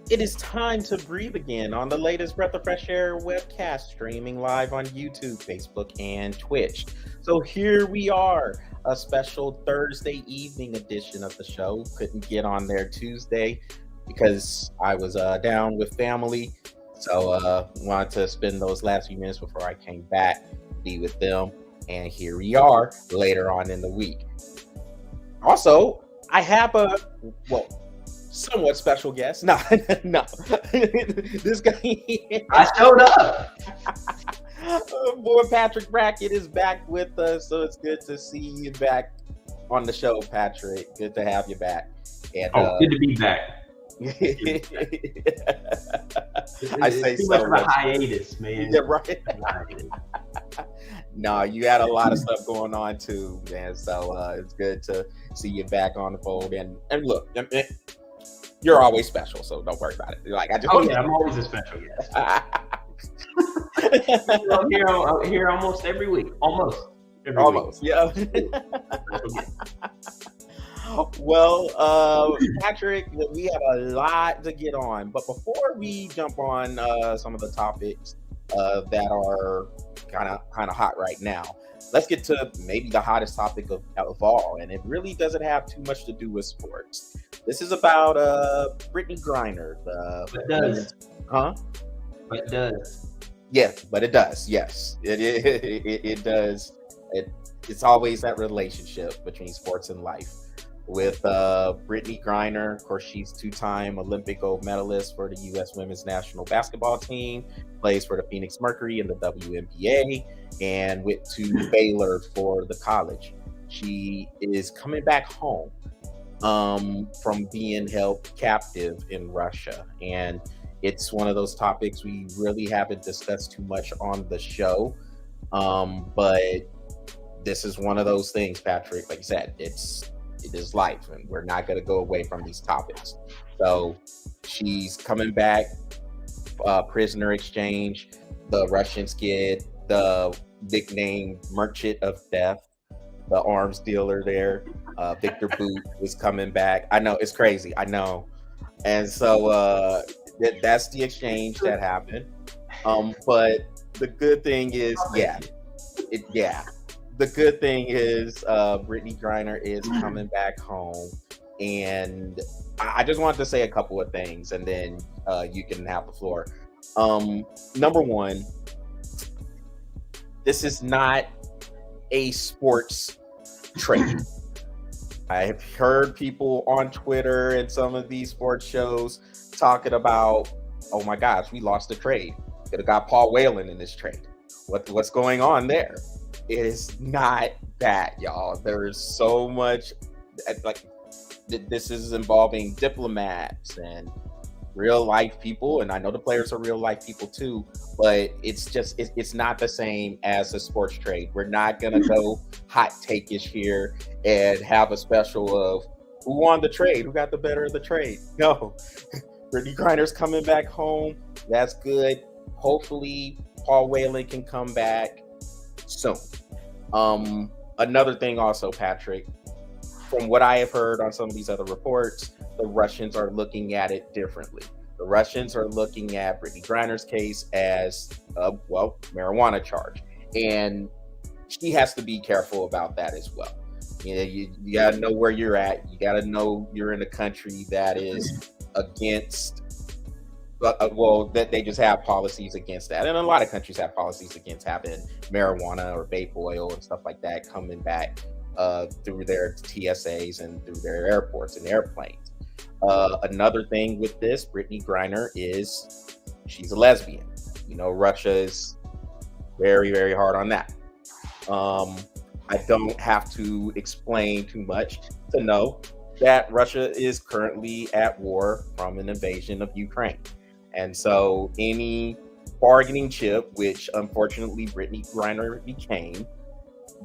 It is time to breathe again on the latest Breath of Fresh Air webcast, streaming live on YouTube, Facebook, and Twitch. So here we are, a special Thursday evening edition of the show. Couldn't get on there Tuesday because I was down with family. So wanted to spend those last few minutes before I came back, be with them. And here we are later on in the week. Also, I have somewhat special guest. No. This guy. I showed up. Boy, Patrick Brackett is back with us, so it's good to see you back on the show, Patrick. Good to have you back. And, good to be back. I say too so much of a hiatus, man. Yeah, right. No, you had a lot of stuff going on too, man. So it's good to see you back on the fold. And look, you're always special, so don't worry about it. I'm always a special guest. I'm here almost every week. Almost. Yeah. Well, Patrick, we have a lot to get on, but before we jump on some of the topics that are kind of hot right now, let's get to maybe the hottest topic of all, and it really doesn't have too much to do with sports. This is about Brittany Griner. It does. Huh? But it does. Yeah, but it does. Yes, it does. It's always that relationship between sports and life. With Brittany Griner, of course, she's two-time Olympic gold medalist for the U.S. women's national basketball team, plays for the Phoenix Mercury in the WNBA, and went to Baylor for the college. She is coming back home from being held captive in Russia, and it's one of those topics we really haven't discussed too much on the show, but this is one of those things, Patrick. Like you said, it is life, and we're not going to go away from these topics. So she's coming back, prisoner exchange. The Russians get the nickname Merchant of Death, the arms dealer there. Victor Boot is coming back. I know, it's crazy. I know. And so that's the exchange that happened. But the good thing is, the good thing is Brittany Griner is coming back home, and I just wanted to say a couple of things, and then you can have the floor. Number one, this is not a sports trade. I have heard people on Twitter and some of these sports shows talking about, oh my gosh, we lost the trade. Could have got Paul Whelan in this trade. What's going on there? It is not that, y'all. There is so much, this is involving diplomats and real life people, and I know the players are real life people too, but it's not the same as a sports trade. We're not gonna go hot take-ish here and have a special of who won the trade, who got the better of the trade. No, Brittany Griner's coming back home. That's good. Hopefully Paul Whelan can come back soon. Another thing also, Patrick, from what I have heard on some of these other reports, the Russians are looking at it differently. The Russians are looking at Brittany Griner's case as a marijuana charge, and she has to be careful about that as well. You got to know where you're at. You got to know you're in a country that is against. That they just have policies against that, and a lot of countries have policies against having marijuana or vape oil and stuff like that coming back through their TSAs and through their airports and airplanes. Another thing with this, Brittany Griner she's a lesbian. You know, Russia is very, very hard on that. I don't have to explain too much to know that Russia is currently at war from an invasion of Ukraine. And so any bargaining chip, which unfortunately Brittany Griner became,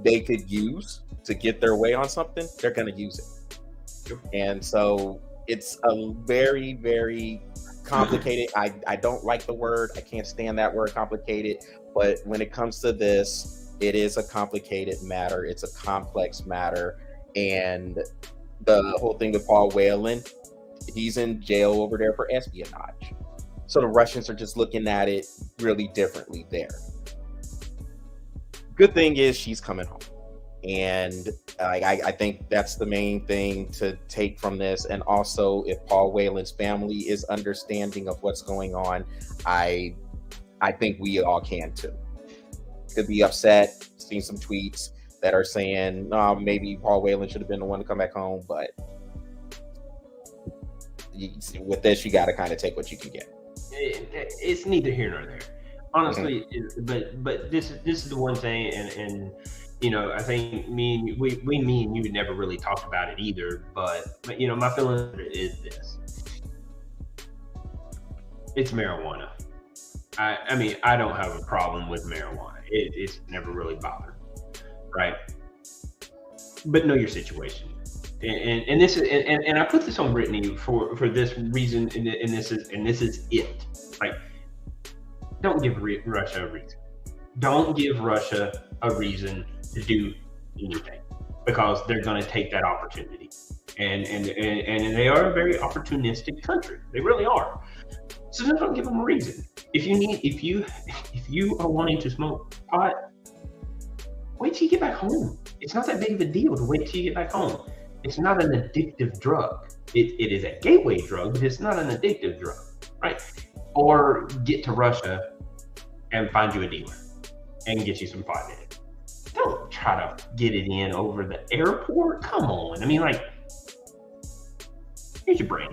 they could use to get their way on something, they're going to use it. And so it's a very, very complicated. I don't like the word. I can't stand that word, complicated. But when it comes to this, it is a complicated matter. It's a complex matter. And the whole thing with Paul Whelan, he's in jail over there for espionage. So the Russians are just looking at it really differently there. Good thing is she's coming home. And I think that's the main thing to take from this. And also, if Paul Whelan's family is understanding of what's going on, I think we all can too. Could be upset, seen some tweets that are saying maybe Paul Whelan should have been the one to come back home. But with this, you got to kind of take what you can get. It's neither here nor there, honestly. But this is the one thing, and you know, I think me and you never really talked about it either. But you know, my feeling is this: it's marijuana. I mean, I don't have a problem with marijuana. It's never really bothered, right? But know your situation. And this is and I put this on Brittany for this reason, and this is it. Like, don't give Russia a reason. Don't give Russia a reason to do anything, because they're going to take that opportunity. And they are a very opportunistic country. They really are. So don't give them a reason. If you are wanting to smoke pot, wait till you get back home. It's not that big of a deal to wait till you get back home. It's not an addictive drug. It is a gateway drug, but it's not an addictive drug, right? Or get to Russia and find you a dealer and get you some pot in it. Don't try to get it in over the airport. Come on. I mean, like, use your brain.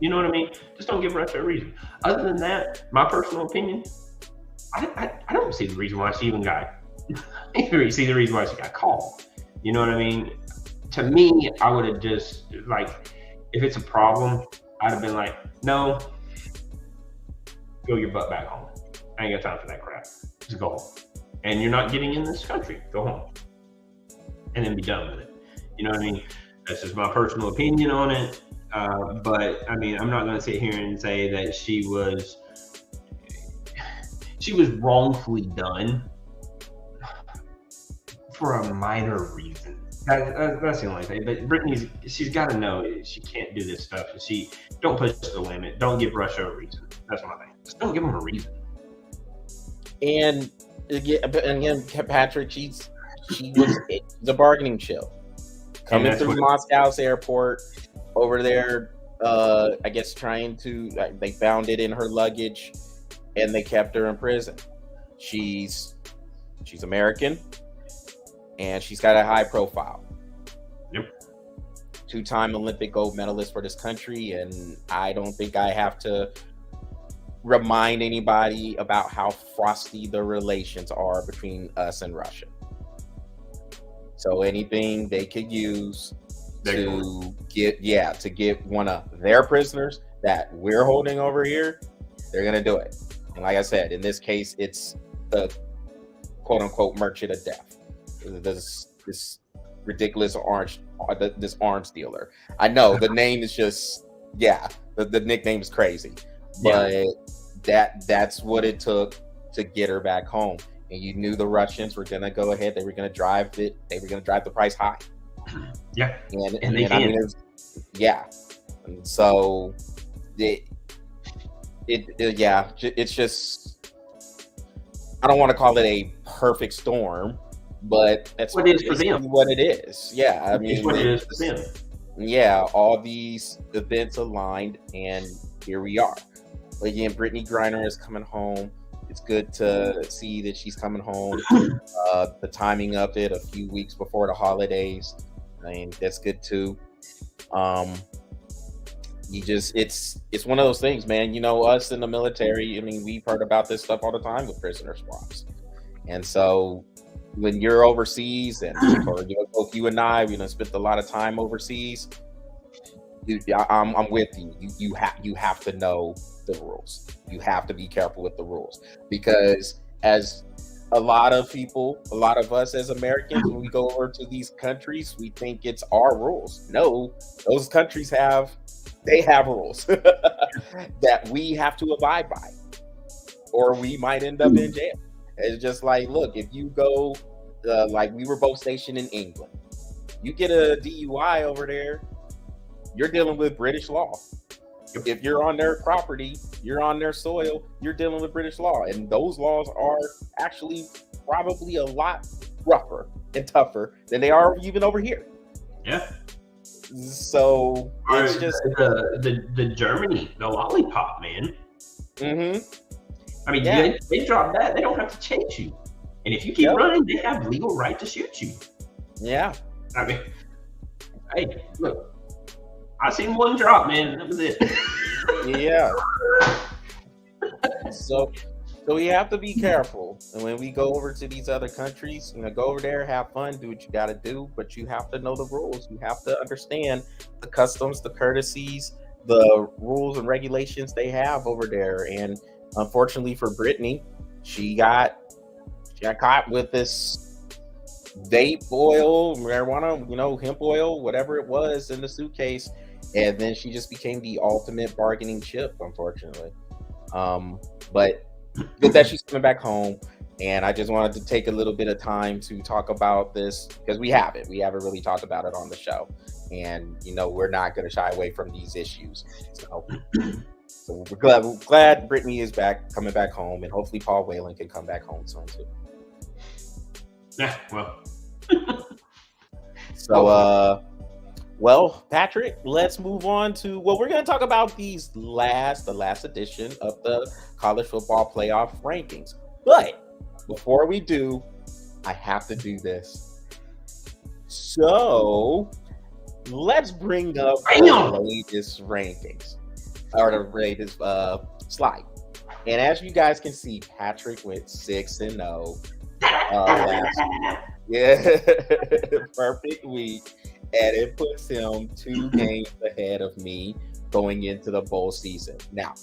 You know what I mean? Just don't give Russia a reason. Other than that, my personal opinion, I don't see the reason why she even got. I don't see the reason why she got called. You know what I mean? To me, I would have just, like, if it's a problem, I'd have been like, no, go your butt back home. I ain't got time for that crap. Just go home. And you're not getting in this country. Go home. And then be done with it. You know what I mean? That's just my personal opinion on it. But I mean, I'm not going to sit here and say that she was wrongfully done for a minor reason. That's the only thing. But she's got to know she can't do this stuff. She don't push the limit. Don't give Russia a reason. That's what I think. Just don't give them a reason. And again, Patrick, she was the bargaining chip coming through Moscow's airport over there. I guess trying to. They found it in her luggage, and they kept her in prison. She's American. And she's got a high profile. Yep. 2-time Olympic gold medalist for this country. And I don't think I have to remind anybody about how frosty the relations are between us and Russia. So anything they could use to get one of their prisoners that we're holding over here, they're going to do it. And like I said, in this case, it's the quote unquote merchant of death. This ridiculous this arms dealer. I know the name is just the nickname is crazy, but that's what it took to get her back home. And you knew the Russians were gonna go ahead. They were gonna drive it. They were gonna drive the price high. Yeah, and they can. I mean, and so it's just, I don't want to call it a perfect storm. But that's what it is for them. What it is. Yeah, I mean, it's what it is for them. Yeah, all these events aligned, and here we are. But again, Brittany Griner is coming home. It's good to see that she's coming home. The timing of it, a few weeks before the holidays, I mean, that's good too. It's one of those things, man. You know, us in the military, I mean, we've heard about this stuff all the time with prisoner swaps, and so. When you're overseas, and both you and I, spent a lot of time overseas. I'm with you. You have to know the rules. You have to be careful with the rules, because as a lot of us as Americans, when we go over to these countries, we think it's our rules. No, those countries have rules that we have to abide by, or we might end up in jail. It's just like, look, if you go, like we were both stationed in England, you get a DUI over there, you're dealing with British law. If you're on their property, you're on their soil, you're dealing with British law. And those laws are actually probably a lot rougher and tougher than they are even over here. Yeah. So it's just the Germany, the lollipop, man. Mm-hmm. I mean, they drop that, they don't have to chase you. And if you keep running, they have legal right to shoot you. Yeah. I mean, hey, look, I seen one drop, man. That was it. Yeah. So we have to be careful. And when we go over to these other countries, go over there, have fun, do what you got to do. But you have to know the rules. You have to understand the customs, the courtesies, the rules and regulations they have over there. And unfortunately for Brittany, she got caught with this vape oil, marijuana, hemp oil, whatever it was in the suitcase. And then she just became the ultimate bargaining chip, unfortunately. But good that she's coming back home. And I just wanted to take a little bit of time to talk about this because we haven't really talked about it on the show. And, we're not going to shy away from these issues. So we're glad Brittany is coming back home, and hopefully Paul Whelan can come back home soon too. Yeah, well, Patrick, let's move on to we're going to talk about the last edition of the college football playoff rankings. But before we do, I have to do this. So let's bring up the latest rankings or the latest slide. And as you guys can see, Patrick went 6-0. Perfect week, and it puts him 2 games ahead of me going into the bowl season. Now,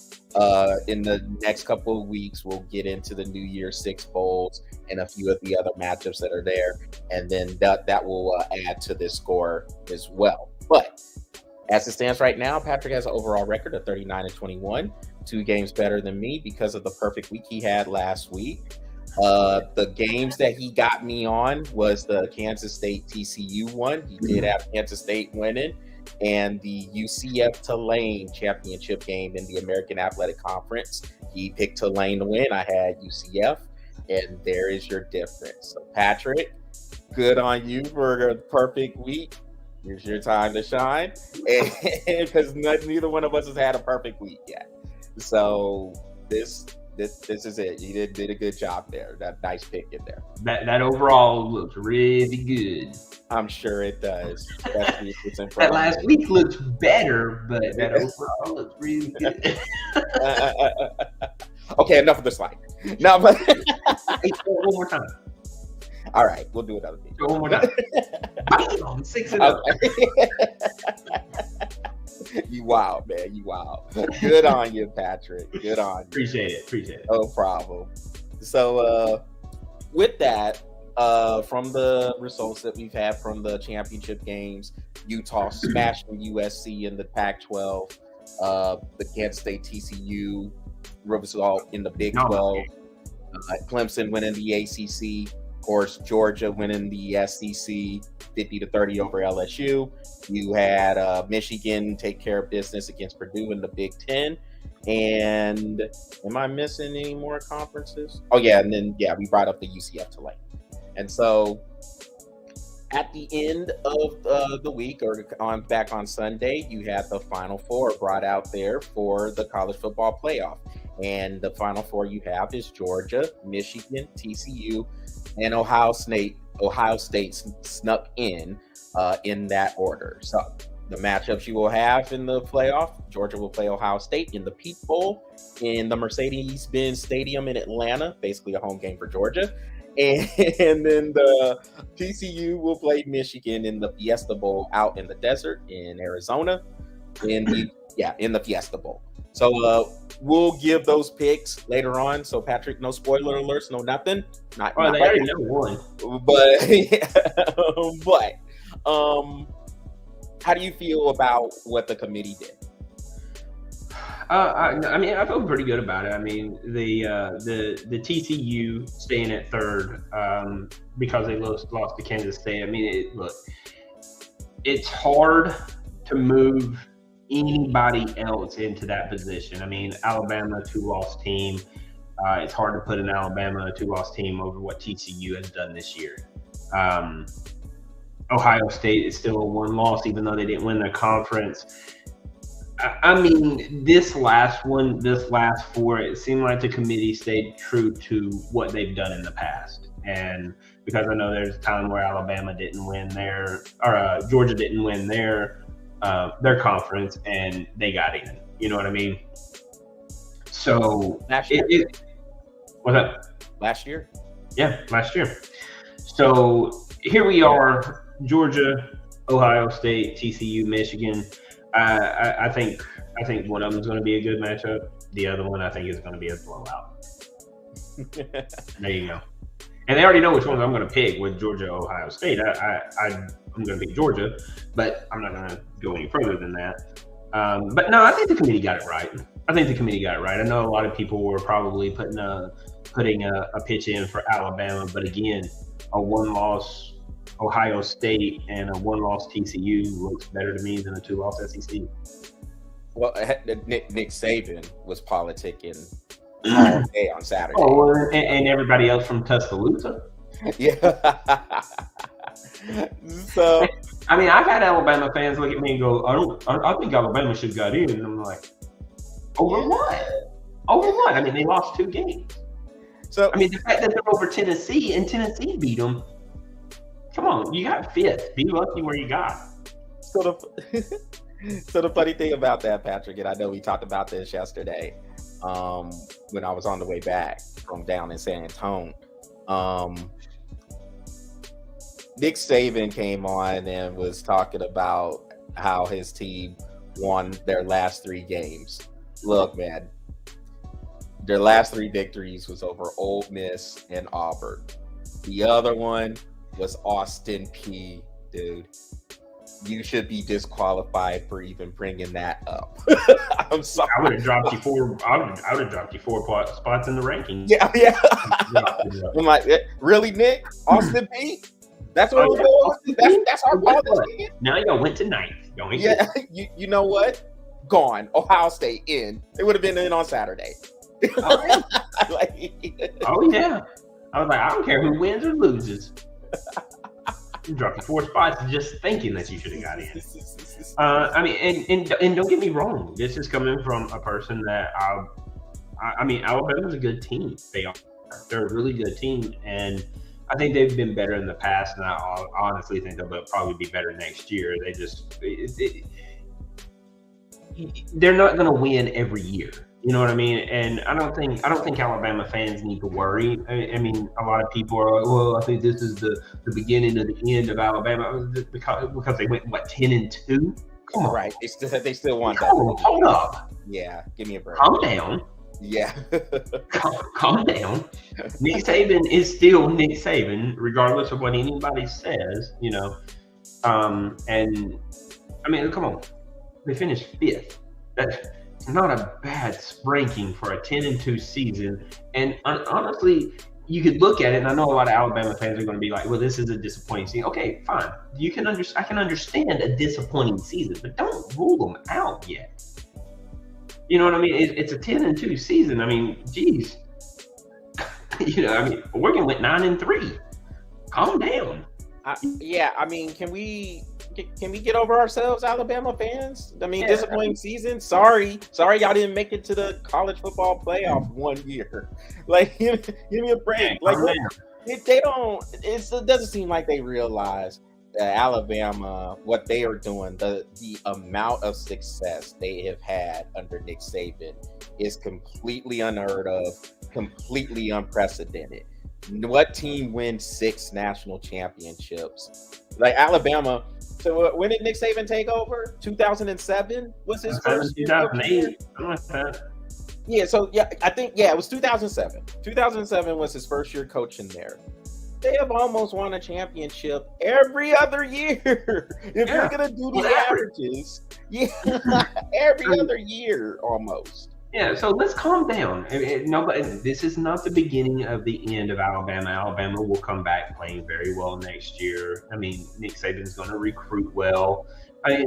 in the next couple of weeks, we'll get into the New Year's 6 bowls and a few of the other matchups that are there, and then that will add to this score as well. But as it stands right now, Patrick has an overall record of 39-21, 2 games better than me because of the perfect week he had last week. The games that he got me on was the Kansas State TCU one. He did have Kansas State winning, and the UCF Tulane championship game in the American Athletic Conference. He picked Tulane to win. I had UCF, and there is your difference. So Patrick, good on you for a perfect week. Here's your time to shine, because neither one of us has had a perfect week yet. So this is it. You did a good job there. That nice pick in there. That overall looks really good. I'm sure it does. That last week looks better, but that overall looks really good. Okay, enough of the slide. Now, but one more time. All right, we'll do another thing. One more time. 6-0. You wild, man. You wild. Good on you, Patrick. Good on you. Appreciate it. No problem. So with that, from the results that we've had from the championship games, Utah smashing USC in the Pac-12, the Kansas State TCU result in the Big 12, Clemson winning the ACC, of course Georgia winning the SEC 50-30 over LSU. You had Michigan take care of business against Purdue in the Big 10. And am I missing any more conferences? Oh yeah, and then we brought up the UCF Tulane. And so at the end of the week, or back on Sunday, you had the Final Four brought out there for the college football playoff. And the Final Four you have is Georgia, Michigan, TCU, and Ohio State. Ohio State snuck in that order. So the matchups you will have in the playoff: Georgia will play Ohio State in the Peach Bowl in the Mercedes-Benz Stadium in Atlanta, basically a home game for Georgia. And then the TCU will play Michigan in the Fiesta Bowl out in the desert in Arizona, in the Fiesta Bowl. So we'll give those picks later on. So Patrick, no spoiler alerts, no nothing. They already know one. But how do you feel about what the committee did? I feel pretty good about it. I mean, the TCU staying at third because they lost to Kansas State. I mean, it's hard to move anybody else into that position. I mean, Alabama, 2-loss team. It's hard to put an Alabama, 2-loss team over what TCU has done this year. Ohio State is still a 1-loss, even though they didn't win their conference. I mean, this last 4, it seemed like the committee stayed true to what they've done in the past. And because I know there's a time where Alabama didn't win Georgia didn't win their conference, and they got in. You know what I mean? So last year. What's that? Last year? Yeah, last year. So here we are, Georgia, Ohio State, TCU, Michigan. I think one of them is going to be a good matchup. The other one, I think, is going to be a blowout. There you go. And they already know which ones I'm going to pick with Georgia, Ohio State. I'm going to pick Georgia, but I'm not going to go any further than that. But no, I think the committee got it right. I know a lot of people were probably putting a pitch in for Alabama, but again, a 1-loss Ohio State and a 1-loss TCU looks better to me than a 2-loss SEC. Well, Nick Saban was politicking all day on Saturday. Oh, and everybody else from Tuscaloosa. Yeah. So, I mean, I've had Alabama fans look at me and go, I think Alabama should have got in. And I'm like, over what? Over what? I mean, they lost 2 games. So, I mean, the fact that they're over Tennessee and Tennessee beat them, come on, you got 5th. Be lucky where you got. So the funny thing about that, Patrick, and I know we talked about this yesterday when I was on the way back from down in San Antonio. Nick Saban came on and was talking about how his team won their last 3 games. Look, man, their last 3 victories was over Ole Miss and Auburn. The other one was Austin Peay, dude. You should be disqualified for even bringing that up. I'm sorry. I would have dropped you 4. I would have dropped you 4 spots in the rankings. Yeah. I'm like, really, Nick? Austin Peay? That's what we're doing. That's our policy. Now y'all went to 9th. Yeah. You know what? Gone. Ohio State in. They would have been in on Saturday. Oh yeah. I was like, I don't care who wins or loses. You dropped 4 spots just thinking that you should have got in. I mean, and don't get me wrong. This is coming from a person that I mean, Alabama's a good team. They're a really good team, and I think they've been better in the past, and I honestly think they'll probably be better next year. They just they're not going to win every year. You know what I mean? And I don't think Alabama fans need to worry. I mean, a lot of people are like, well, I think this is the beginning of the end of Alabama because they went 10-2. Come on, right? They still want that. Hold up. Yeah, give me a break. Calm down. Yeah. Calm down. Nick Saban is still Nick Saban, regardless of what anybody says. You know, and I mean, come on, they finished 5th. That's not a bad ranking for a 10-2 season. And honestly, you could look at it, and I know a lot of Alabama fans are going to be like, well, this is a disappointing season. Okay, fine. I can understand a disappointing season, but don't rule them out yet. You know what I mean? It's a 10-2 season. I mean, geez. You know, I mean, Oregon went 9-3. Calm down. Yeah, I mean, can we get over ourselves, Alabama fans? I mean, disappointing season. Sorry, y'all didn't make it to the college football playoff 1 year. Like, give me a break. Like, they don't. It doesn't seem like they realize that Alabama, what they are doing, the amount of success they have had under Nick Saban is completely unheard of, completely unprecedented. What team wins 6 national championships? Like Alabama. So when did Nick Saban take over? 2007 was his first. 2008. Yeah. So I think it was 2007. 2007 was his first year coaching there. They have almost won a championship every other year. If you're gonna do the averages, every other year almost. Yeah, so let's calm down. This is not the beginning of the end of Alabama. Alabama will come back playing very well next year. I mean, Nick Saban's going to recruit well.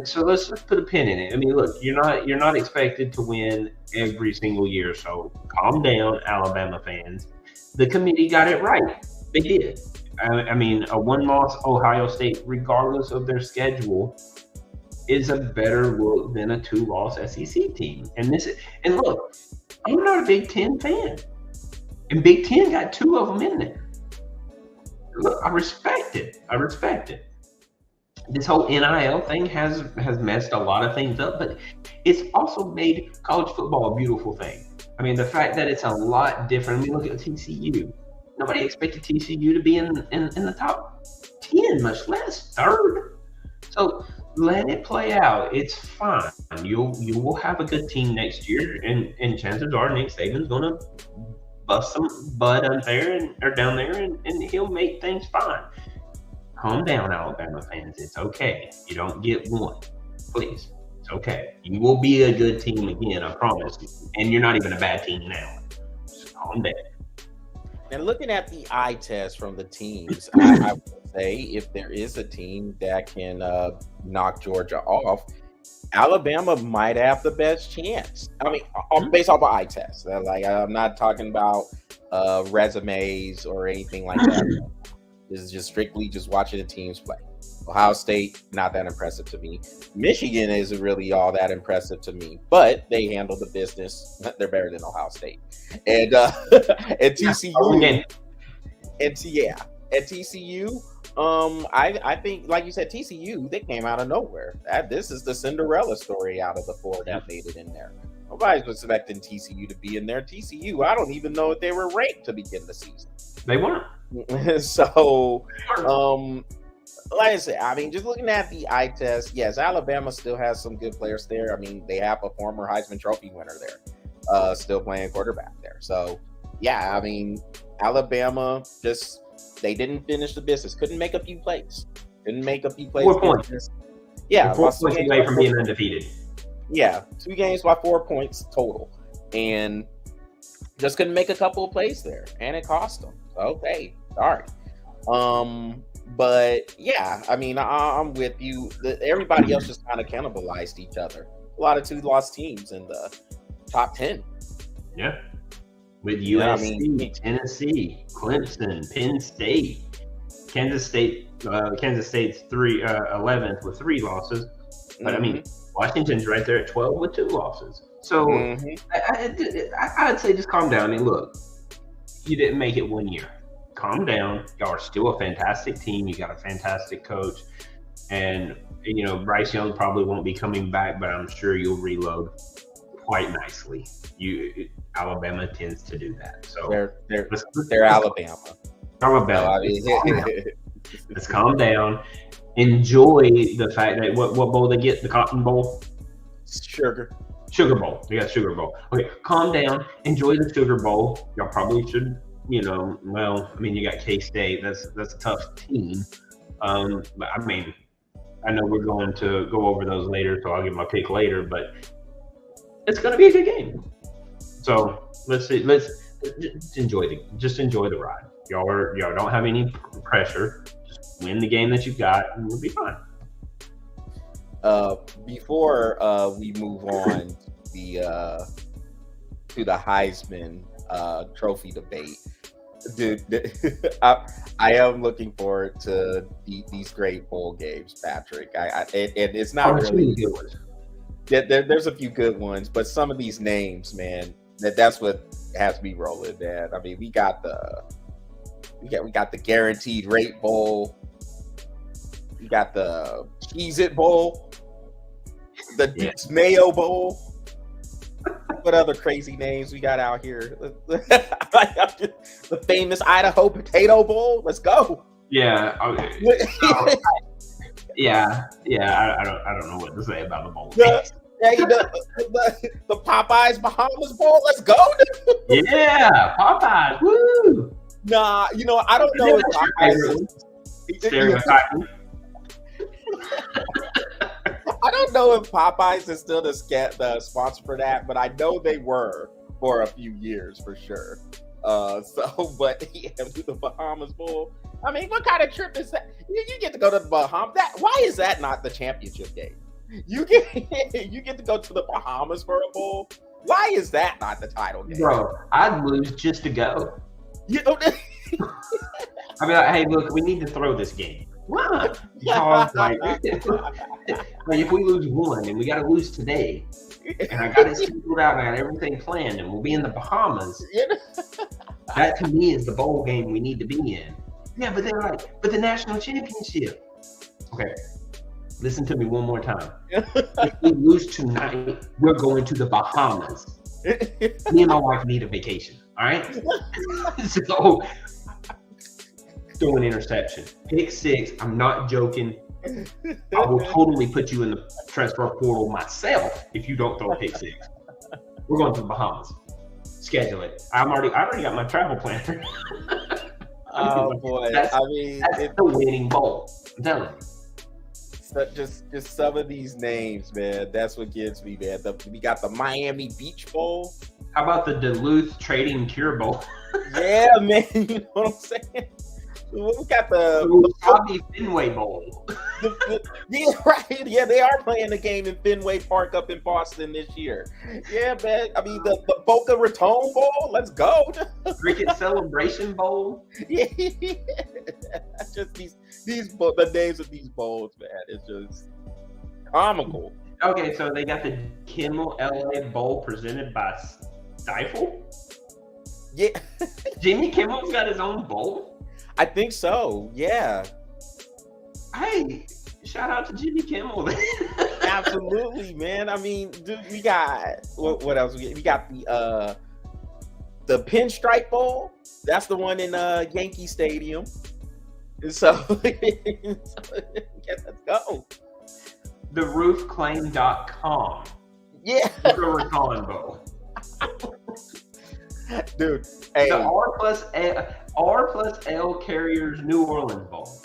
So let's put a pin in it. I mean, look, you're not expected to win every single year, so calm down, Alabama fans. The committee got it right. They did. I mean, a one-loss Ohio State, regardless of their schedule, is a better look than a two-loss SEC team. And look, I'm not a Big Ten fan, and Big Ten got two of them in there. Look, I respect it. This whole NIL thing has messed a lot of things up, but it's also made college football a beautiful thing. I mean, the fact that it's a lot different. I mean, look at TCU. Nobody expected TCU to be in the top 10, much less third. So let it play out. It's fine. You will have a good team next year, and chances are Nick Saban's gonna bust some butt down there, and he'll make things fine. Calm down, Alabama fans. It's okay. You don't get one. Please. It's okay. You will be a good team again, I promise you. And you're not even a bad team now. Just calm down. And looking at the eye test from the teams, I would say if there is a team that can knock Georgia off, Alabama might have the best chance. I mean, based off of eye tests. Like, I'm not talking about resumes or anything like that. This is just strictly just watching the teams play. Ohio State, not that impressive to me. Michigan isn't really all that impressive to me, but they handle the business. They're better than Ohio State. And TCU, TCU, I think, like you said, TCU, they came out of nowhere. This is the Cinderella story out of the four that made it in there. Nobody's expecting TCU to be in there. TCU, I don't even know if they were ranked to begin the season. They weren't. So, like I said, I mean, just looking at the eye test, yes, Alabama still has some good players there. I mean, they have a former Heisman Trophy winner there, still playing quarterback there. So, yeah, I mean, Alabama they didn't finish the business. Couldn't make a few plays. 4 points. Yeah, 4 points away from being undefeated. Yeah, 2 games by 4 points total, and just couldn't make a couple of plays there, and it cost them. Okay, sorry. But yeah, I mean, I'm with you. Everybody else just kind of cannibalized each other. A lot of 2-loss teams in the top 10. Yeah, with USC, Tennessee, Clemson, Penn State, Kansas State's 11th with 3 losses. But I mean, Washington's right there at 12 with 2 losses. So I'd say just calm down. And look, you didn't make it 1 year. Calm down. Y'all are still a fantastic team. You got a fantastic coach. And, Bryce Young probably won't be coming back, but I'm sure you'll reload quite nicely. Alabama tends to do that. So they're Alabama. Alabama. Let's calm down. Enjoy the fact that what bowl they get, the Cotton Bowl? Sugar Bowl. They got Sugar Bowl. Okay, calm down. Enjoy the Sugar Bowl. Y'all probably should, you got K-State. That's a tough team. But I mean, I know we're going to go over those later, so I'll give my pick later, but it's going to be a good game. So let's enjoy the ride. Y'all don't have any pressure. Just win the game that you've got, and we'll be fine. Before we move on to the Heisman Trophy debate, dude, I am looking forward to these great bowl games, Patrick. It's not really good ones. There's a few good ones, but some of these names, man, that's what has me rolling, man. I mean, we got the Guaranteed Rate Bowl. We got the Cheez-It Bowl, the Duke's Mayo Bowl. What other crazy names we got out here? The famous Idaho Potato Bowl. Let's go. Yeah. Okay. Yeah. I don't know what to say about the bowl. The Popeyes Bahamas Bowl. Let's go. Yeah, Popeyes. Woo. Nah, I don't know if Popeyes. I don't know if Popeyes is still the sponsor for that, but I know they were for a few years for sure. But the Bahamas Bowl. I mean, what kind of trip is that? You get to go to the Bahamas. Why is that not the championship game? You get to go to the Bahamas for a bowl. Why is that not the title game? Bro, I'd lose just to go. You know, I'd be like, hey, look, we need to throw this game. Why? Because, like, if we lose one and we got to lose today, and I got it scheduled out, and I got everything planned, and we'll be in the Bahamas, that to me is the bowl game we need to be in. Yeah, but they're like, but the national championship. Okay, listen to me one more time. If we lose tonight, we're going to the Bahamas. Me and my wife need a vacation, all right? So, throw an interception. Pick six, I'm not joking. I will totally put you in the transfer portal myself if you don't throw a pick six. We're going to the Bahamas. Schedule it. I already got my travel planner. Oh boy! That's the winning bowl. I'm telling you. So just some of these names, man. That's what gets me, man. We got the Miami Beach Bowl. How about the Duluth Trading Cure Bowl? Yeah, man. You know what I'm saying? We got the Bobby Fenway Bowl. Yeah, right. Yeah, they are playing the game in Fenway Park up in Boston this year. Yeah, man. I mean, the Boca Raton Bowl. Let's go. Cricket Celebration Bowl. Yeah. Just the names of these bowls, man. It's just comical. Okay, so they got the Kimmel LA Bowl presented by Stifle. Yeah. Jimmy Kimmel's got his own bowl. I think so. Yeah. Hey, shout out to Jimmy Kimmel. Absolutely, man. I mean, dude, we got what else? We got the Pinstripe Bowl. That's the one in Yankee Stadium. So, let's go. The roofclaim.com. Yeah. The Raton Bowl. Dude, hey. The R plus L Carriers New Orleans Bowl.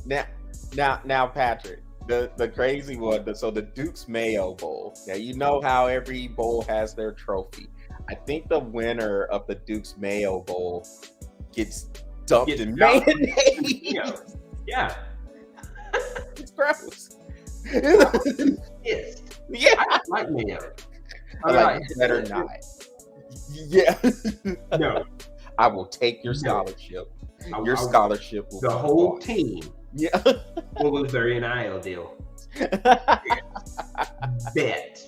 Now, Patrick, the crazy one. So the Duke's Mayo Bowl. Now you know how every bowl has their trophy. I think the winner of the Duke's Mayo Bowl gets dumped in mayonnaise. Yeah. It's gross. Yes. Yeah. I like mayo. I like better not. Yeah. No. I will take your scholarship. Your scholarship will the whole team. Yeah. Will lose their NIL deal. Bet.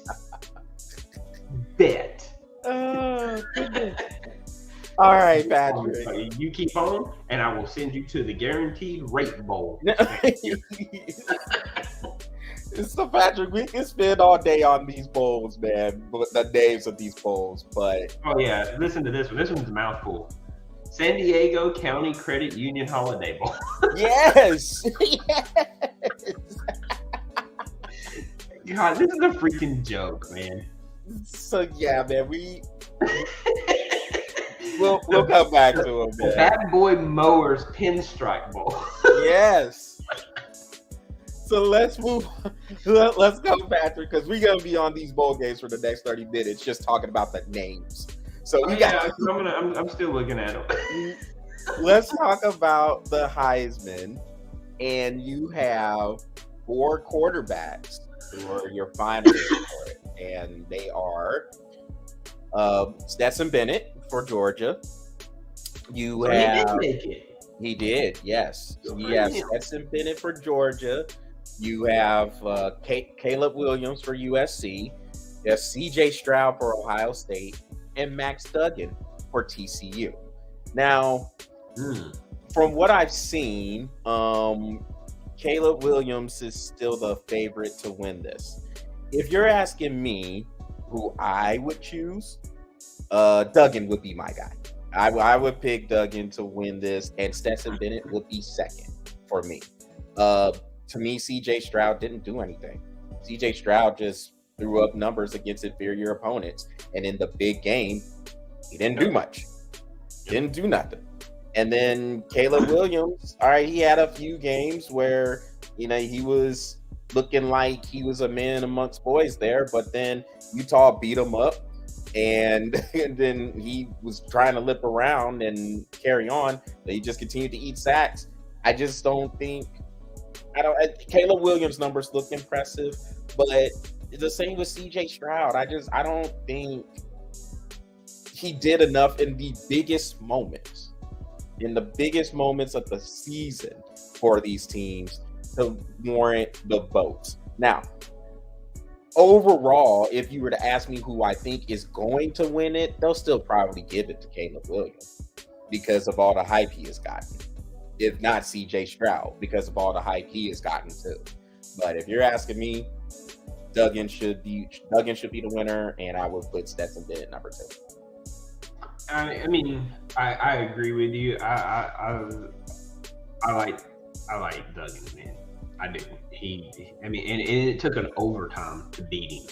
All right, Patrick. You keep on, and I will send you to the Guaranteed Rate Bowl. So, Patrick, we can spend all day on these bowls, man. The names of these bowls, but oh yeah, listen to this one. This one's a mouthful. San Diego County Credit Union Holiday Bowl. Yes. God, this is a freaking joke, man. So yeah, man, we'll come back to him, man. Bad Boy Mowers Pinstripe Bowl. Yes. So let's move. Let's go, Patrick, because we're gonna be on these bowl games for the next 30 minutes, just talking about the names. So I'm still looking at them. Let's talk about the Heisman, and you have 4 quarterbacks who are your finalists for it, and they are Stetson Bennett for Georgia. You have he did make it. He did, yes. You have Stetson Bennett for Georgia. You have Caleb Williams for USC. You have C.J. Stroud for Ohio State, and Max Duggan for TCU. Now, from what I've seen, Caleb Williams is still the favorite to win this. If you're asking me who I would choose, Duggan would be my guy. I would pick Duggan to win this, and Stetson Bennett would be second for me. To me, C.J. Stroud didn't do anything. C.J. Stroud just threw up numbers against inferior opponents, and in the big game, he didn't do much. Didn't do nothing. And then Caleb Williams, all right, he had a few games where, he was looking like he was a man amongst boys there, but then Utah beat him up, and then he was trying to lip around and carry on, but he just continued to eat sacks. I just don't think Caleb Williams' numbers look impressive, But the same with CJ Stroud. I don't think he did enough in the biggest moments of the season for these teams to warrant the votes. Now, overall, if you were to ask me who I think is going to win it, they'll still probably give it to Caleb Williams because of all the hype he has gotten. If not CJ Stroud, because of all the hype he has gotten too. But if you're asking me, Duggan should be the winner, and I would put Stetson Bennett number 2. I mean, I agree with you. I like Duggan, man. I do. And it took an overtime to beat him.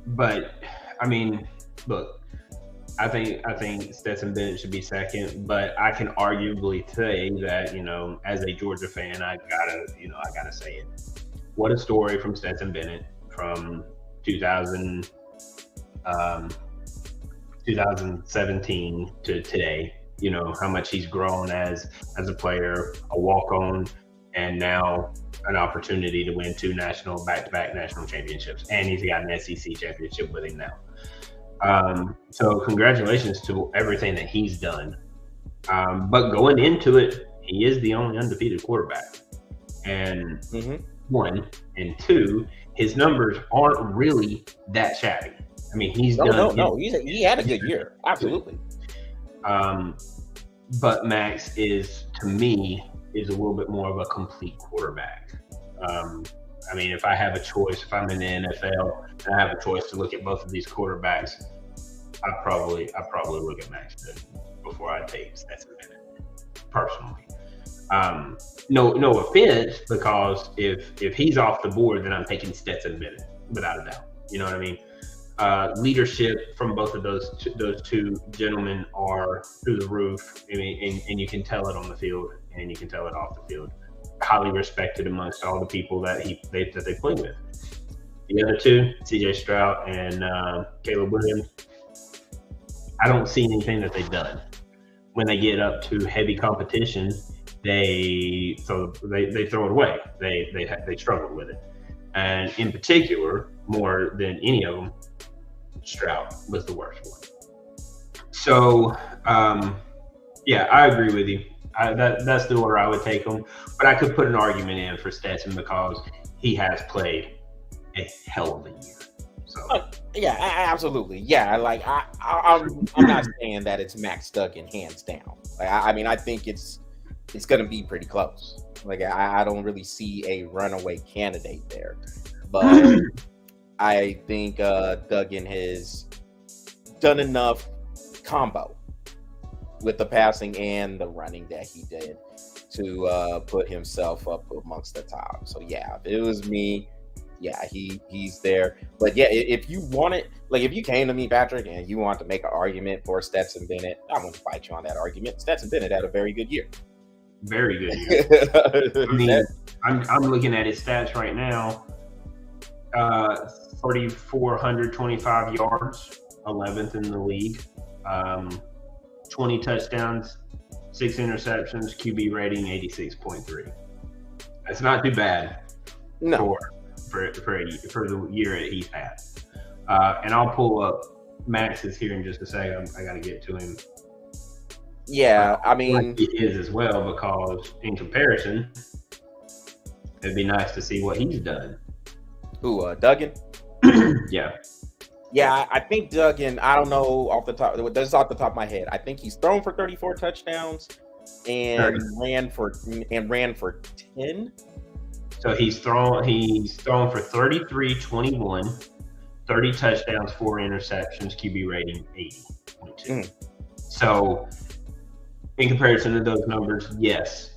But I mean, look, I think Stetson Bennett should be second, but I can arguably say that, as a Georgia fan, I gotta say it. What a story from Stetson Bennett from 2017 to today. How much he's grown as a player, a walk-on, and now an opportunity to win 2 back-to-back national championships, and he's got an SEC championship with him now. So congratulations to everything that he's done. But going into it, he is the only undefeated quarterback. And one, and two, his numbers aren't really that shabby. I mean, he had a good year. Absolutely. But Max is, to me, a little bit more of a complete quarterback. I mean, if I have a choice, if I'm in the NFL and I have a choice to look at both of these quarterbacks, I'd probably look at Max Duggan before I take Stetson Bennett, personally. No offense, because if he's off the board, then I'm taking Stetson Bennett without a doubt. You know what I mean? Leadership from both of those two gentlemen are through the roof. I mean, and you can tell it on the field and you can tell it off the field. Highly respected amongst all the people that they play with. The other two, CJ Stroud and Caleb Williams, I don't see anything that they've done. When they get up to heavy competition, they throw it away. They struggle with it, and in particular, more than any of them, Stroud was the worst one. So, yeah, I agree with you. That's the order I would take them. But I could put an argument in for Stetson because he has played a hell of a year. So yeah, absolutely. Yeah, like I'm not saying that it's Max Duggan hands down. Like, I mean, I think it's going to be pretty close. Like, I don't really see a runaway candidate there, but I think Duggan has done enough combo with the passing and the running that he did to put himself up amongst the top. So yeah, if it was me, yeah, he's there. But yeah, if you wanted, like, if you came to me, Patrick, and you want to make an argument for Stetson Bennett, I'm going to fight you on that argument. Stetson Bennett had a very good year. Very good year. I mean, I'm looking at his stats right now. 3,425 yards, 11th in the league. 20 touchdowns, 6 interceptions, QB rating 86.3. That's not too bad. No. For the year that he's had. And I'll pull up Max's here in just a second. I got to get to him. Yeah, I mean, like he is as well, because in comparison, it'd be nice to see what he's done. Who, Duggan? Yeah. Yeah, I think Duggan, I don't know off the top of my head. I think he's thrown for 34 touchdowns and ran for 10. So he's thrown for 33, 21, 30 touchdowns, 4 interceptions, QB rating 80.2. So in comparison to those numbers, yes.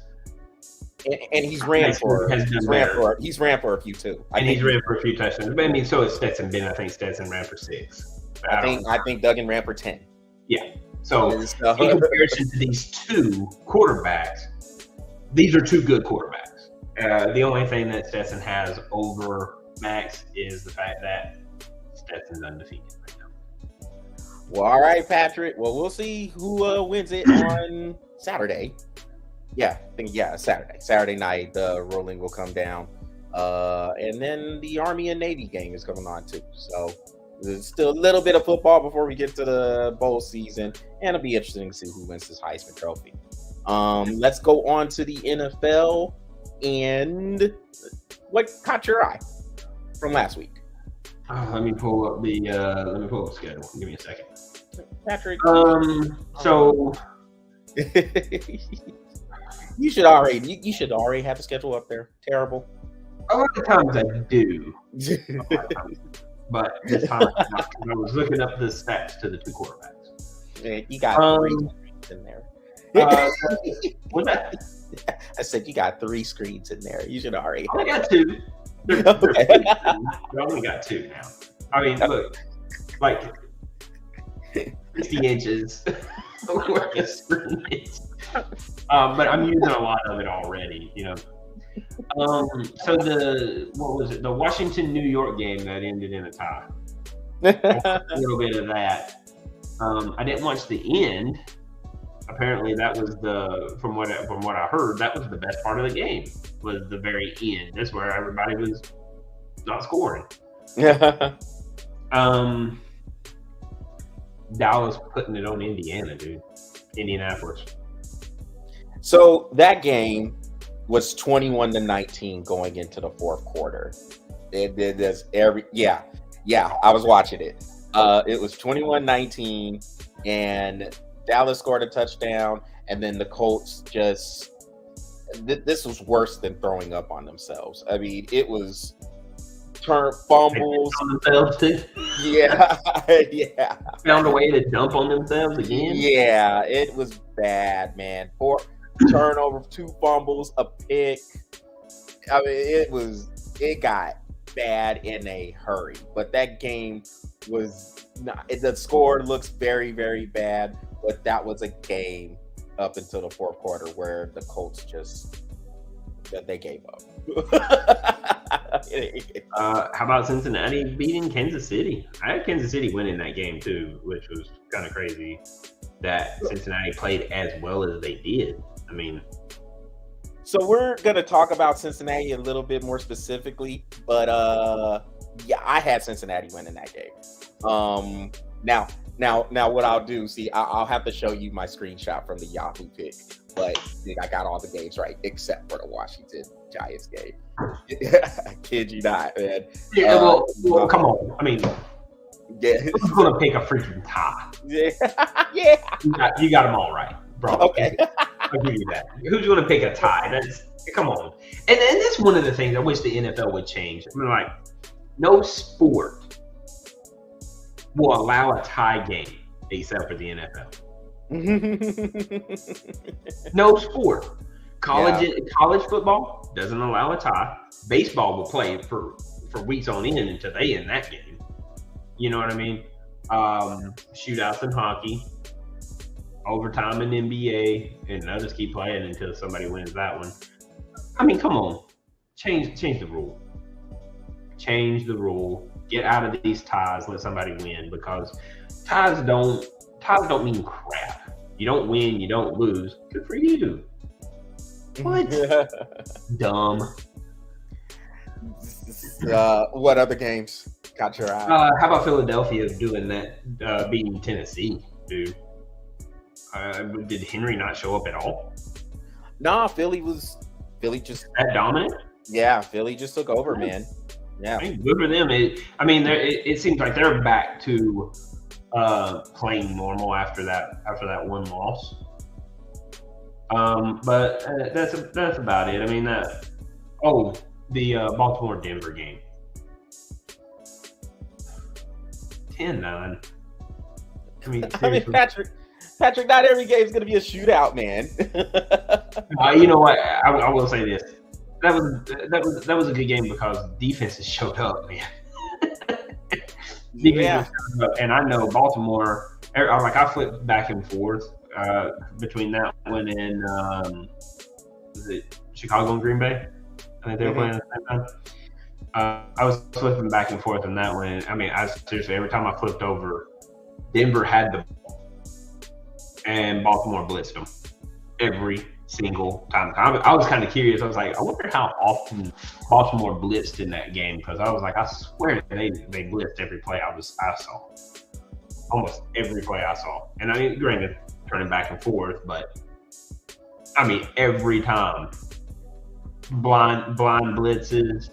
And he's ran for a few too. He's ran for a few touchdowns. But I mean, so is Stetson Bennett. I think Stetson ran for 6. I think Duggan ran for 10. Yeah. So in comparison to these two quarterbacks, these are two good quarterbacks. The only thing that Stetson has over Max is the fact that Stetson's undefeated right now. Well, all right, Patrick. Well, we'll see who wins it on Saturday. Yeah, I think Saturday. Saturday night, the ruling will come down. And then the Army and Navy game is going on too. So there's still a little bit of football before we get to the bowl season, and it'll be interesting to see who wins this Heisman Trophy. Let's go on to the NFL. And what caught your eye from last week? Let me pull up the schedule. Give me a second, Patrick. So you should already have the schedule up there. Terrible. A lot of times I do, but this time I was looking up the stats to the two quarterbacks. You got 3 screens in there. What's that? I said you got 3 screens in there. You should already. I got 2. I only got 2 now. I mean, look, like 60 inches where the screen is. But I'm using a lot of it already, you know. So the Washington New York game that ended in a tie. A little bit of that. I didn't watch the end. Apparently, that was from what I heard, that was the best part of the game. Was the very end. That's where everybody was not scoring. Dallas putting it on Indiana, dude. Indianapolis. So that game was 21-19 going into the fourth quarter. I was watching it. It was 21-19, and Dallas scored a touchdown, and then the Colts just this was worse than throwing up on themselves. I mean, it was fumbles on themselves too. Yeah. Found a way to dump on themselves again. Yeah, it was bad, man. 4 turnovers, 2 fumbles, a pick. I mean, it got bad in a hurry. But that game was not. The score looks very, very bad. But that was a game up until the fourth quarter where the Colts they gave up. How about Cincinnati beating Kansas City? I had Kansas City winning that game too, which was kind of crazy that Cincinnati played as well as they did. I mean, so we're gonna talk about Cincinnati a little bit more specifically, but I had Cincinnati winning that game. Now, what I'll do? See, I'll have to show you my screenshot from the Yahoo pick, but I got all the games right except for the Washington Giants game. I kid you not, man. Yeah, well, come on. I mean, who's gonna pick a freaking tie? Yeah. You got them all right, bro. Okay. I'll give you that. Who's going to pick a tie? Come on. And that's one of the things I wish the NFL would change. I mean, like, no sport will allow a tie game except for the NFL. No sport. College football doesn't allow a tie. Baseball will play for weeks on end until they end that game. You know what I mean? Shootouts in hockey. Overtime in NBA, and others keep playing until somebody wins that one. I mean, come on, change the rule. Change the rule. Get out of these ties. Let somebody win, because ties don't mean crap. You don't win, you don't lose. Good for you. What? Dumb. What other games caught your eye? How about Philadelphia doing that, beating Tennessee, dude? Did Henry not show up at all? Nah, Philly just that dominant. Yeah, Philly just took over, man. Yeah, I mean, good for them. It seems like they're back to playing normal after that one loss. But that's about it. I mean the Baltimore-Denver game, 10-9. I mean, Patrick, not every game is going to be a shootout, man. You know what? I will say this: that was a good game because defenses showed up, man. Defenses showed up, and I know Baltimore. I flipped back and forth between that one and was it Chicago and Green Bay? I think they were playing at the same time. I was flipping back and forth on that one. I mean, seriously, every time I flipped over, Denver had the ball, and Baltimore blitzed them every single time. I was kind of curious. I was like, I wonder how often Baltimore blitzed in that game, because I was like, I swear they blitzed every play I saw. Almost every play I saw. And I mean, granted, turning back and forth, but I mean, every time. Blind blitzes,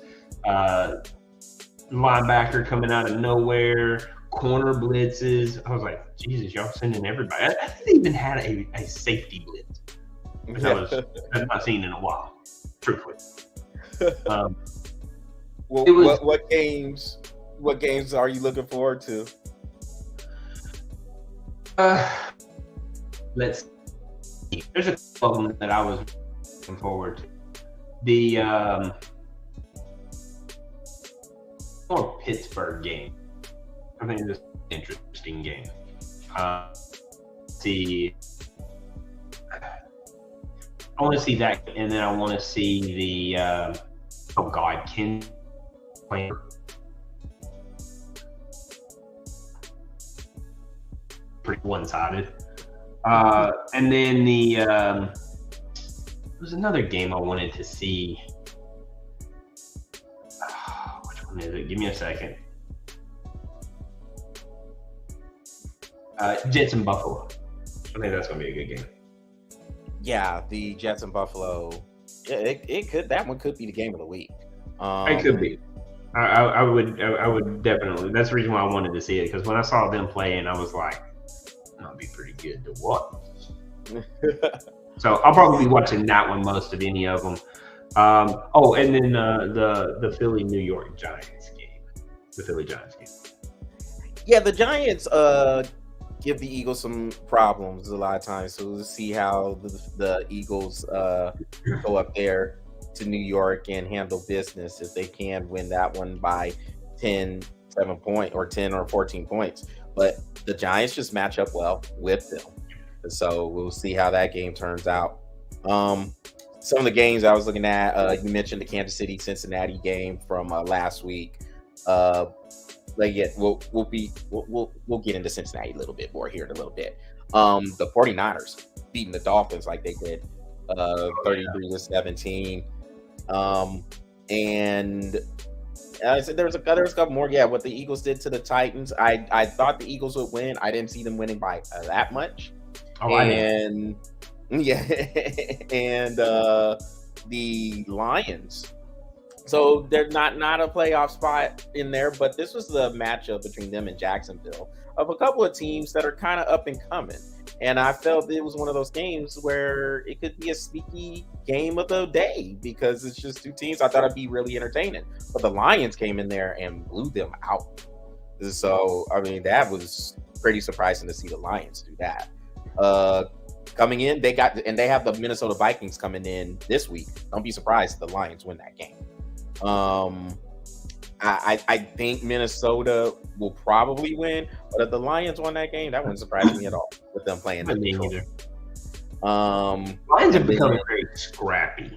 linebacker coming out of nowhere, corner blitzes. I was like, Jesus, y'all sending everybody. I think they even had a safety blitz, which I've not seen in a while, truthfully. What games are you looking forward to? Let's see. There's a couple of them that I was looking forward to. The or Pittsburgh game. I think it's an interesting game. I want to see that, and then I want to see the Ken playing. Pretty one-sided. And then there was another game I wanted to see. Which one is it? Give me a second. Jets and Buffalo. I think that's going to be a good game. Yeah, the Jets and Buffalo. Yeah, it could. That one could be the game of the week. It could be. I would definitely. That's the reason why I wanted to see it, because when I saw them play, and I was like, that'll be pretty good to watch. So I'll probably be watching that one most of any of them. And then the Philly New York Giants game. The Philly Giants game. Yeah, the Giants give the Eagles some problems a lot of times. So we'll see how the Eagles go up there to New York and handle business if they can win that one by 10 or 14 points. But the Giants just match up well with them. So we'll see how that game turns out. Some of the games I was looking at, you mentioned the Kansas City Cincinnati game from last week. We'll get into Cincinnati a little bit more here in a little bit. The 49ers beating the Dolphins like they did, 33-17. And I said there was a couple more. Yeah, what the Eagles did to the Titans. I thought the Eagles would win. I didn't see them winning by that much. And the Lions. So they're not a playoff spot in there, but this was the matchup between them and Jacksonville of a couple of teams that are kind of up and coming. And I felt it was one of those games where it could be a sneaky game of the day because it's just two teams. I thought it'd be really entertaining, but the Lions came in there and blew them out. So, I mean, that was pretty surprising to see the Lions do that. Coming in, they have the Minnesota Vikings coming in this week. Don't be surprised if the Lions win that game. I think Minnesota will probably win, but if the Lions won that game, that wouldn't surprise me at all with them playing. Lions have become very scrappy.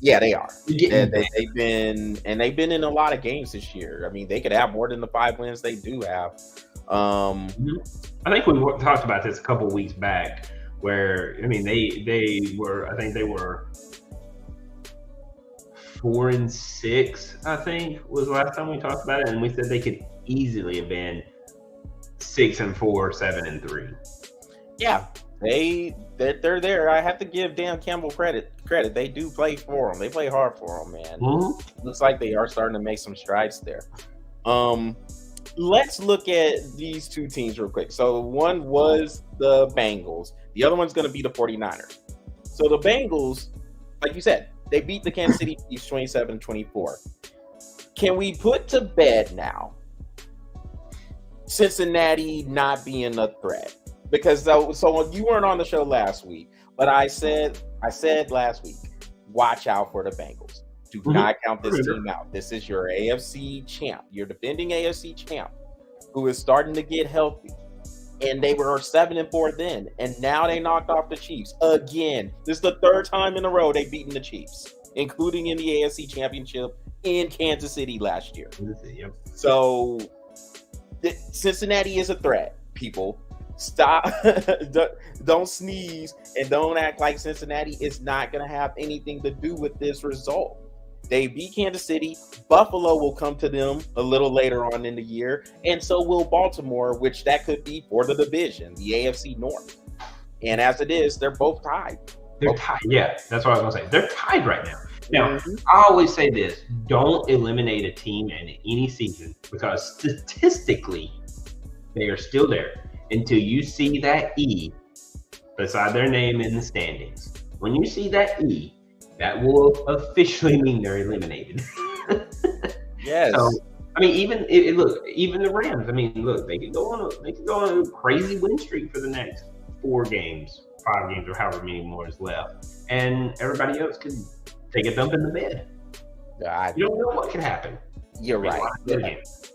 Yeah, they are. They've been in a lot of games this year. I mean, they could have more than the 5 wins they do have. I think we talked about this a couple weeks back, where I mean they were 4-6. I think was the last time we talked about it, and we said they could easily have been 6-4, 7-3. Yeah, they're there. I have to give Dan Campbell credit. They do play for them. They play hard for them, man. Mm-hmm. Looks like they are starting to make some strides there. Let's look at these two teams real quick. So one was the Bengals. The other one's going to be the 49ers. So the Bengals, like you said, they beat the Kansas City Chiefs 27-24. Can we put to bed now Cincinnati not being a threat? Because so you weren't on the show last week, but I said last week, watch out for the Bengals. Do not count this team out. This is your AFC champ, your defending AFC champ, who is starting to get healthy. And they were 7-4 then, and now they knocked off the Chiefs again. This is the third time in a row they've beaten the Chiefs, including in the AFC Championship in Kansas City last year. Yep. So Cincinnati is a threat, people. Stop. Don't sneeze and don't act like Cincinnati is not going to have anything to do with this result. They beat Kansas City. Buffalo will come to them a little later on in the year, and so will Baltimore, which that could be for the division, the AFC North. And as it is, they're both tied. They're tied. Yeah, that's what I was going to say. They're tied right now. Now, I always say this: don't eliminate a team in any season, because statistically, they are still there until you see that E beside their name in the standings. When you see that E, that will officially mean they're eliminated. Yes. So, I mean, even the Rams. I mean, look, they could go on a crazy win streak for the next 4 games, 5 games, or however many more is left, and everybody else could take a dump in the bed. You don't know what could happen. You're right.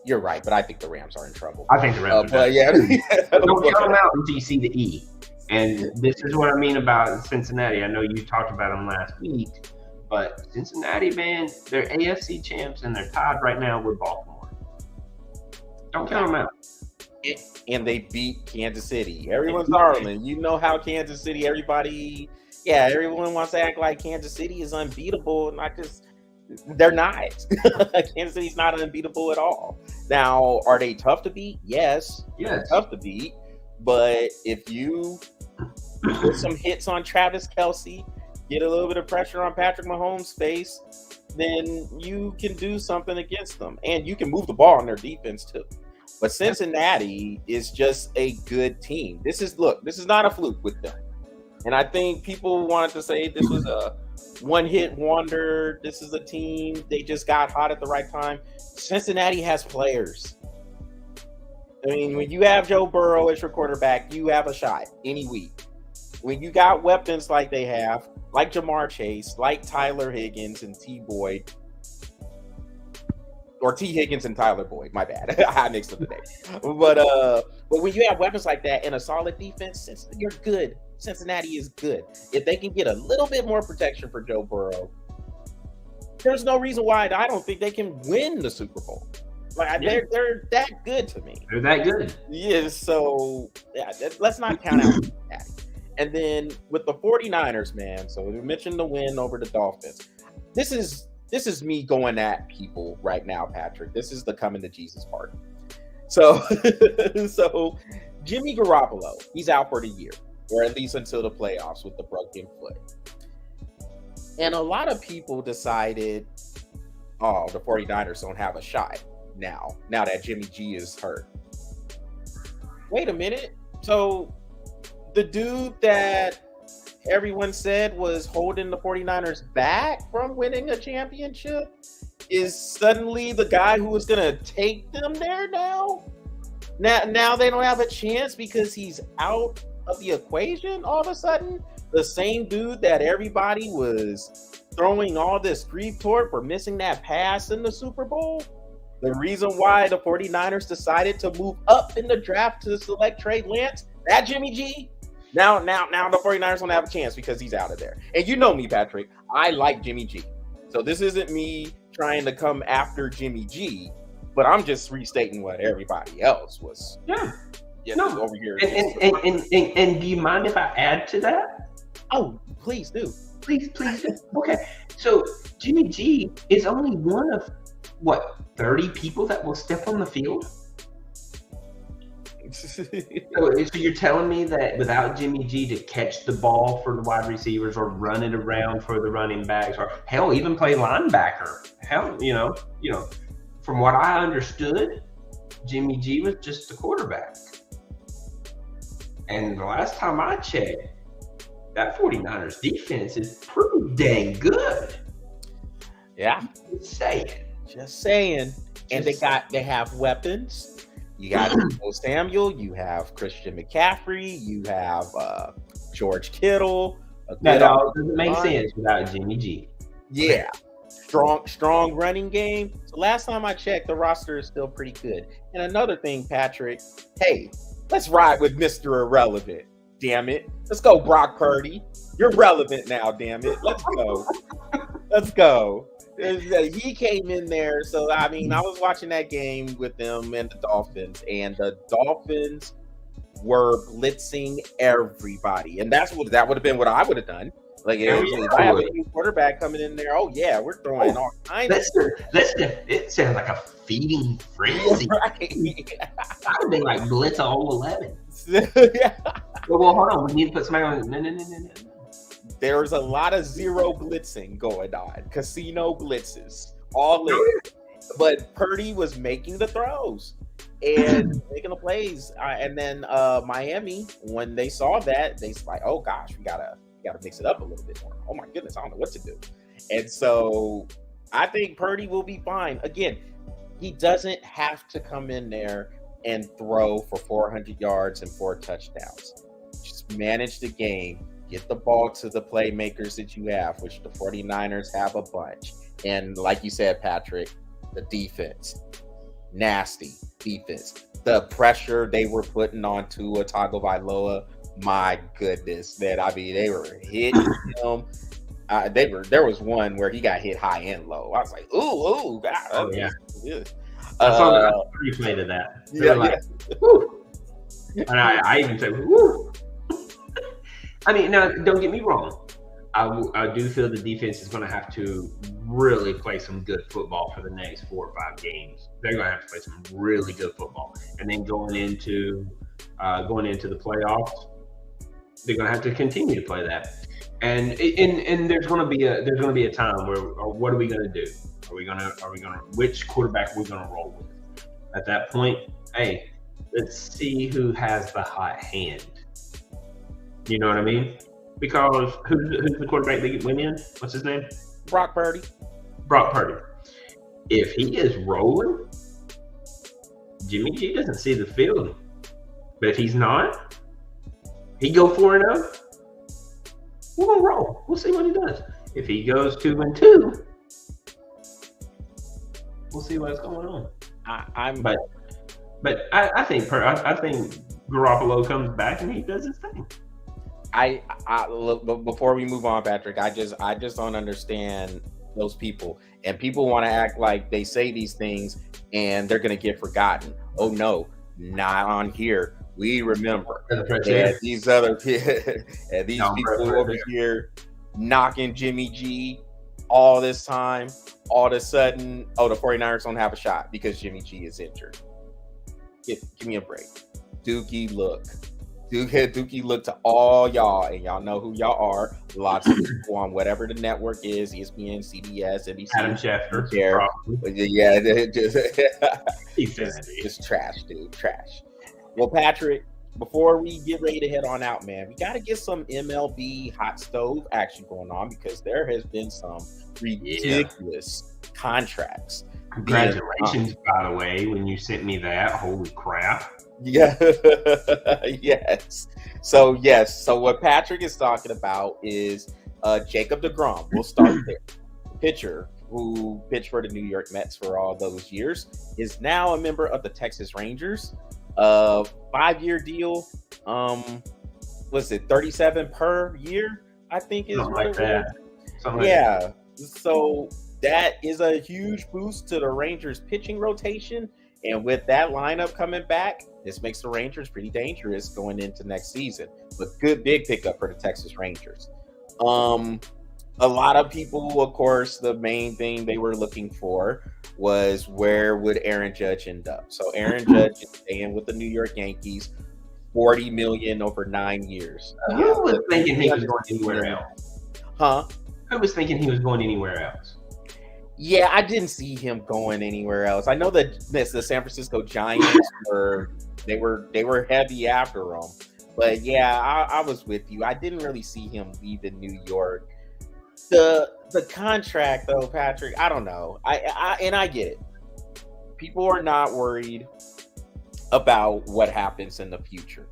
You're right, but I think the Rams are in trouble. I think the Rams are. Yeah. Don't count them out until you see the E. And this is what I mean about Cincinnati. I know you talked about them last week, but Cincinnati, man, they're AFC champs and they're tied right now with Baltimore. Don't count them out. And they beat Kansas City. Everyone's darling. You know how Kansas City, everyone wants to act like Kansas City is unbeatable. They're not. Kansas City's not unbeatable at all. Now, are they tough to beat? Yes. They're tough to beat. But if you put some hits on Travis Kelce, get a little bit of pressure on Patrick Mahomes' face, then you can do something against them. And you can move the ball on their defense too. But Cincinnati is just a good team. This is not a fluke with them. And I think people wanted to say this was a one-hit wonder. This is a team, they just got hot at the right time. Cincinnati has players. I mean, when you have Joe Burrow as your quarterback, you have a shot any week. When you got weapons like they have, like Jamar Chase, like Tyler Higgins and T. Boyd, or T. Higgins and Tyler Boyd, my bad. I mixed up the name. But when you have weapons like that and a solid defense, you're good. Cincinnati is good. If they can get a little bit more protection for Joe Burrow, there's no reason why I don't think they can win the Super Bowl. They're that good to me. They're that good. Yeah, so let's not count out that. And then with the 49ers, man, so we mentioned the win over the Dolphins. This is me going at people right now, Patrick. This is the coming to Jesus part. So Jimmy Garoppolo, he's out for the year, or at least until the playoffs with the broken foot. And a lot of people decided, the 49ers don't have a shot now that Jimmy G is hurt. Wait a minute. So the dude that everyone said was holding the 49ers back from winning a championship is suddenly the guy who was going to take them there now? Now they don't have a chance because he's out of the equation all of a sudden? The same dude that everybody was throwing all this grief toward for missing that pass in the Super Bowl? The reason why the 49ers decided to move up in the draft to select Trey Lance, that Jimmy G, now the 49ers don't have a chance because he's out of there. And you know me, Patrick, I like Jimmy G. So this isn't me trying to come after Jimmy G, but I'm just restating what everybody else was. Over here. And do you mind if I add to that? Oh, please do. Please do. Okay. So Jimmy G is only one of 30 people that will step on the field? So you're telling me that without Jimmy G to catch the ball for the wide receivers or run it around for the running backs or hell, even play linebacker? Hell, from what I understood, Jimmy G was just the quarterback. And the last time I checked, that 49ers defense is pretty dang good. Yeah. Just saying. And they have weapons. You got Deebo Samuel, you have Christian McCaffrey, you have George Kittle. That all doesn't make sense without Jimmy G. Yeah. Strong running game. So last time I checked, the roster is still pretty good. And another thing, Patrick, hey, let's ride with Mr. Irrelevant. Damn it. Let's go, Brock Purdy. You're relevant now, damn it. Let's go. He came in there. So, I mean, I was watching that game with them and the Dolphins. And the Dolphins were blitzing everybody, and that would have been what I would have done. Like if I have a new quarterback coming in there, we're throwing all kinds of it sounds like a feeding frenzy. Right. I would be like blitz all 11. Yeah. Well, hold on. We need to put somebody on. No. There's a lot of zero blitzing going on. Casino blitzes. All in. But Purdy was making the throws and making the plays. And then Miami, when they saw that, they was like, oh gosh, we gotta mix it up a little bit more. Oh my goodness, I don't know what to do. And so I think Purdy will be fine. Again, he doesn't have to come in there and throw for 400 yards and 4 touchdowns. Just manage the game. Get the ball to the playmakers that you have, which the 49ers have a bunch. And like you said, Patrick, the defense, nasty defense. The pressure they were putting on Tua Tagovailoa, my goodness, man. I mean, they were hitting him. There was one where he got hit high and low. I was like, ooh, God. Oh, yeah. I saw the replay of that. Yeah, like, woo. And I even said, woo. I mean, now, don't get me wrong. I do feel the defense is going to have to really play some good football for the next 4 or 5 games. They're going to have to play some really good football, and then going into the playoffs, they're going to have to continue to play that. And there's going to be a time where, what are we going to do? Which quarterback are we going to roll with? At that point, hey, let's see who has the hot hand. You know what I mean? Because who's the quarterback they win in? What's his name? Brock Purdy. If he is rolling, Jimmy G doesn't see the field. But if he's not, he go 4-0. We're gonna roll. We'll see what he does. If he goes 2-2, we'll see what's going on. But I think Garoppolo comes back and he does his thing. I look, before we move on, Patrick, I just don't understand those people. And people want to act like they say these things and they're going to get forgotten. Oh no, not on here. We remember. And these other and these people over here knocking Jimmy G all this time. All of a sudden, the 49ers don't have a shot because Jimmy G is injured. Give me a break. Dookie look to all y'all, and y'all know who y'all are. Lots of people on whatever the network is, ESPN, CBS, NBC. Adam Schefter. Yeah, just trash, dude, trash. Well, Patrick, before we get ready to head on out, man, we got to get some MLB hot stove action going on because there has been some ridiculous contracts. Congratulations, by the way, when you sent me that. Holy crap. Yeah. Yes. So what Patrick is talking about is Jacob deGrom. We'll start there. The pitcher who pitched for the New York Mets for all those years is now a member of the Texas Rangers. 5-year deal. Was it 37 per year? I think is something like that. Yeah. So that is a huge boost to the Rangers pitching rotation. And with that lineup coming back, this makes the Rangers pretty dangerous going into next season. But good big pickup for the Texas Rangers. A lot of people, of course, the main thing they were looking for was where would Aaron Judge end up? So Aaron Judge is staying with the New York Yankees, $40 million over 9 years. Who was thinking he was going anywhere else? Huh? Who was thinking he was going anywhere else? Yeah, I didn't see him going anywhere else. I know that the San Francisco Giants were heavy after him, but yeah, I was with you. I didn't really see him leaving New York. The contract though, Patrick, I don't know. I get it. People are not worried about what happens in the future.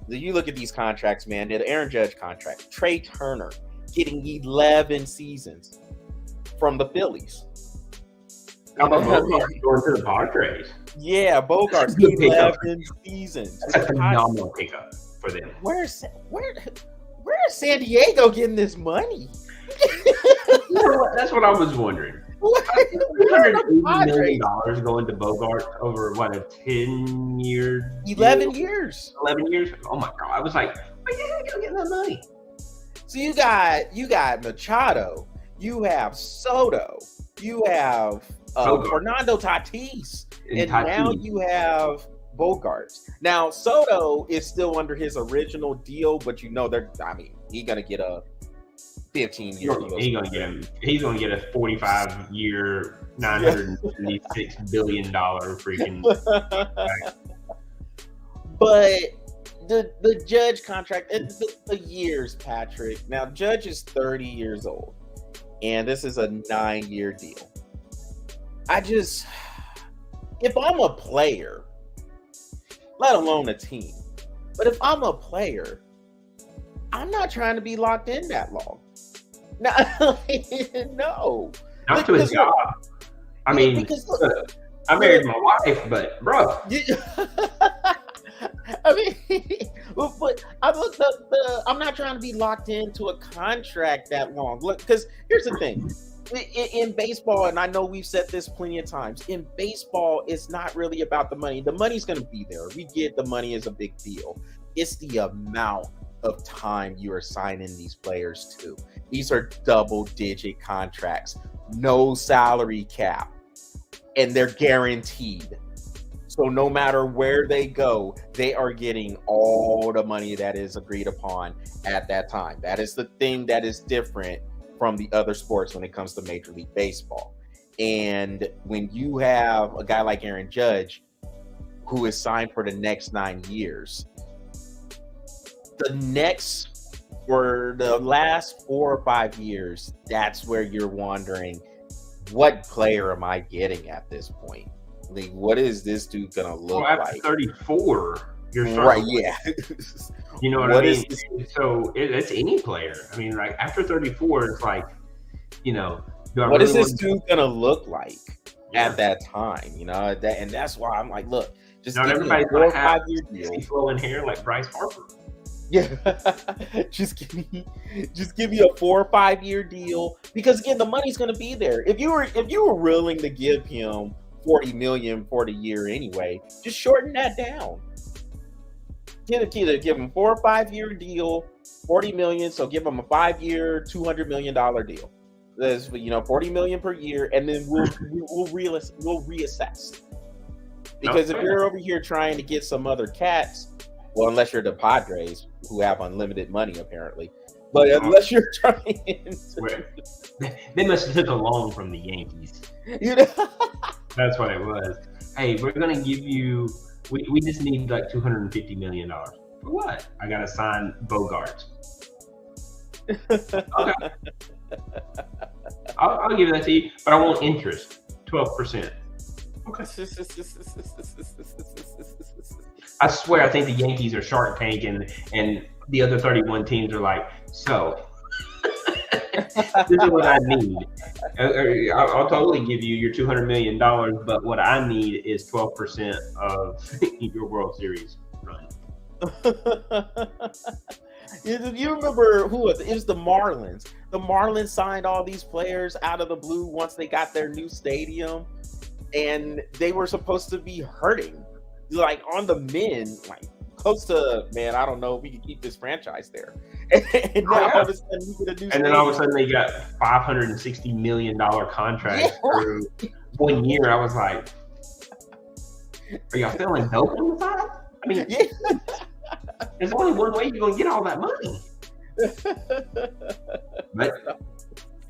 You look at these contracts, man. The Aaron Judge contract, Trey Turner getting 11 seasons from the Phillies. How about Bogart going to the Padres? Yeah, Bogart's 11 seasons. That's a phenomenal pickup for them. Where's San Diego getting this money? You know what? That's what I was wondering. $380 million going to Bogart over what, a 10-year 11 years. 11 years. Oh my God. I was like, where the heck are you getting that money? So you got Machado, you have Soto, you have Fernando Tatis, and now you have Bogart. Now Soto is still under his original deal, but he's gonna get a 15-year deal. He's gonna get a 45-year, $976 billion freaking. But the Judge contract, the years, Patrick. Now Judge is 30 years old, and this is a 9-year deal. If I'm a player, let alone a team, but if I'm a player, I'm not trying to be locked in that long. No. Not to a job. I mean, I married my wife, but bro. I mean, but I'm not trying to be locked into a contract that long. Look, because here's the thing. In baseball, and I know we've said this plenty of times, in baseball, it's not really about the money. The money's going to be there. We get the money is a big deal. It's the amount of time you are signing these players to. These are double-digit contracts, no salary cap, and they're guaranteed. So no matter where they go, they are getting all the money that is agreed upon at that time. That is the thing that is different from the other sports when it comes to Major League Baseball. And when you have a guy like Aaron Judge, who is signed for the next 9 years, for the last 4 or 5 years, that's where you're wondering, what player am I getting at this point? Like, what is this dude gonna look like? After 34, you're right. Yeah. You know what I mean? So it's any player. I mean, like after 34, it's like, what is this dude gonna look like at that time? And that's why I'm like, look, just not everybody's gonna have 60 flowing hair like Bryce Harper. Yeah, just give me a 4 or 5 year deal, because again, the money's gonna be there. If you were willing to give him $40 million for the year anyway, just shorten that down. Either give him 4 or 5 year deal, $40 million. So give him a 5-year, $200 million deal. That's $40 million per year, and then we'll reassess. Because if you're over here trying to get some other cats, well, unless you're the Padres, who have unlimited money apparently, but unless you're trying to... They must have took a loan from the Yankees. That's what it was. Hey, we're gonna give you. We just need like $250 million. For what? I gotta sign Bogart. Okay. I'll give that to you, but I want interest, 12%. Okay. I swear, I think the Yankees are Shark Tank, and the other 31 teams are like, so this is what I need. I'll totally give you your $200 million, but what I need is 12% of your World Series run. You remember who was it? It was the Marlins. The Marlins signed all these players out of the blue once they got their new stadium, and they were supposed to be hurting, like on the men, like close to, man, I don't know if we can keep this franchise there. And now all of a sudden we get a new and then all of a sudden they got $560 million contract for 1 year. I was like, are y'all selling dope on the side? I mean, there's only one way you're gonna get all that money.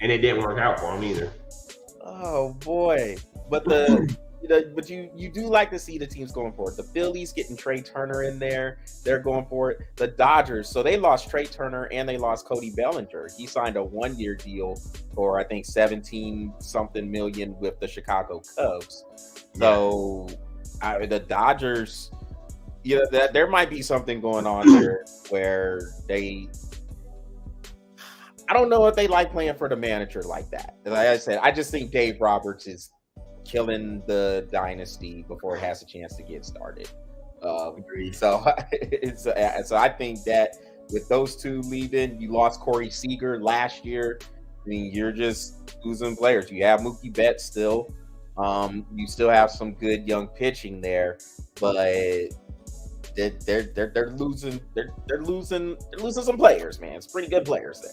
And it didn't work out for him either. Oh boy. But you do like to see the teams going for it. The Phillies getting Trey Turner in there. They're going for it. The Dodgers, so they lost Trey Turner and they lost Cody Bellinger. He signed a 1-year deal for, I think, 17-something million with the Chicago Cubs. So the Dodgers, there might be something going on there where I don't know if they like playing for the manager like that. Like I said, I just think Dave Roberts is killing the dynasty before it has a chance to get started. So I think that with those two leaving, you lost Corey Seager last year. I mean, you're just losing players. You have Mookie Betts still. You still have some good young pitching there, but they're losing some players, man. It's pretty good players there.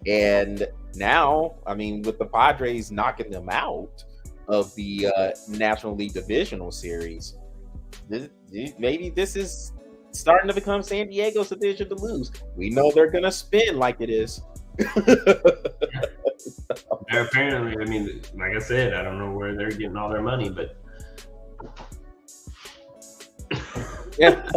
And now, I mean, with the Padres knocking them out of the National League Divisional Series, maybe this is starting to become San Diego's division to lose. We know they're gonna spin like it is. Apparently, I mean, like I said, I don't know where they're getting all their money, but Yeah.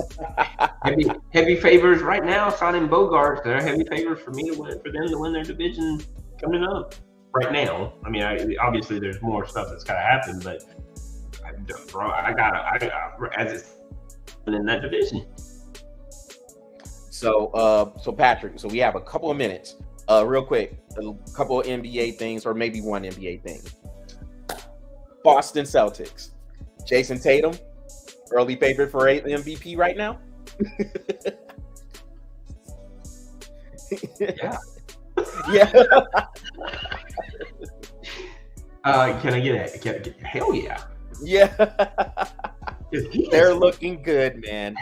heavy favors right now. Signing Bogarts, they're heavy favors for them to win their division coming up right now. I mean, obviously there's more stuff that's gotta happen, but I got as it's in that division. So Patrick, so we have a couple of minutes. Real quick, a couple of NBA things, or maybe one NBA thing. Boston Celtics. Jason Tatum, early favorite for MVP right now. Yeah. Yeah. Can I get a hell yeah? Yeah. They're looking good, man.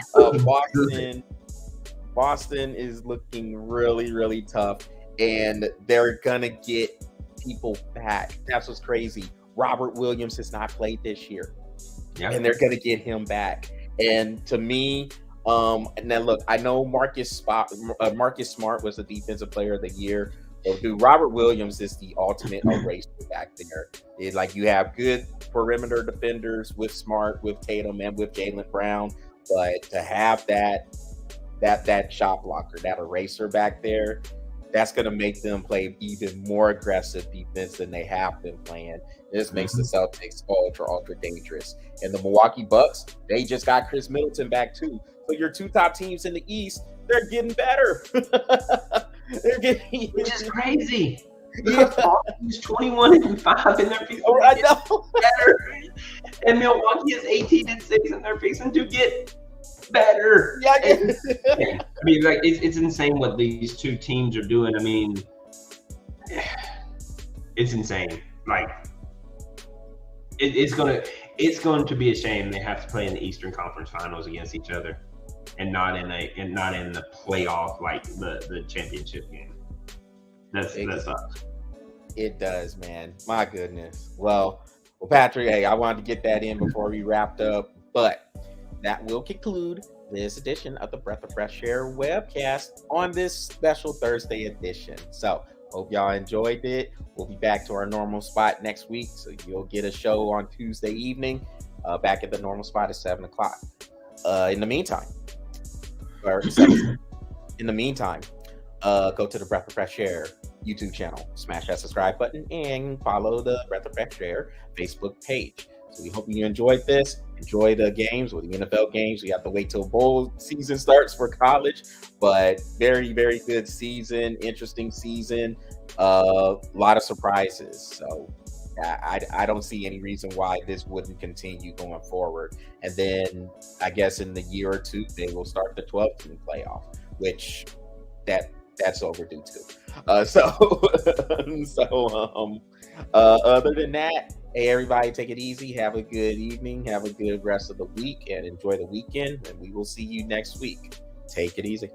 Boston is looking really, really tough, and they're gonna get people back. That's what's crazy. Robert Williams has not played this year, and they're gonna get him back. And to me, now look, I know Marcus Smart was the defensive player of the year. But dude, Robert Williams is the ultimate eraser back there. Like, you have good perimeter defenders with Smart, with Tatum, and with Jaylen Brown, but to have that shot blocker, that eraser back there, that's going to make them play even more aggressive defense than they have been playing. This makes the Celtics ultra dangerous. And the Milwaukee Bucks, they just got Chris Middleton back too. So your two top teams in the East, they're getting better. Which is crazy. Boston's 21-5 and they're fixing better. And Milwaukee is 18-6 and they're fixing to get better. Yeah. I mean, like, it's insane what these two teams are doing. I mean, it's insane. Like, it's going to be a shame they have to play in the Eastern Conference Finals against each other, and not in the playoff, like the championship game. That sucks. It does, man. My goodness. Well, Patrick, hey, I wanted to get that in before we wrapped up, but that will conclude this edition of the Breath of Fresh Air webcast on this special Thursday edition. So hope y'all enjoyed it. We'll be back to our normal spot next week, so you'll get a show on Tuesday evening, back at the normal spot at 7 o'clock. In the meantime, go to the Breath of Fresh Air YouTube channel, smash that subscribe button, and follow the Breath of Fresh Air Facebook page. So we hope you enjoyed this. Enjoy the games, or the NFL games. We have to wait till bowl season starts for college, but very, very good season, interesting season, a lot of surprises. So I don't see any reason why this wouldn't continue going forward. And then I guess in the year or two, they will start the 12-team playoff, which that's overdue too. Other than that, hey, everybody, take it easy. Have a good evening. Have a good rest of the week, and enjoy the weekend. And we will see you next week. Take it easy.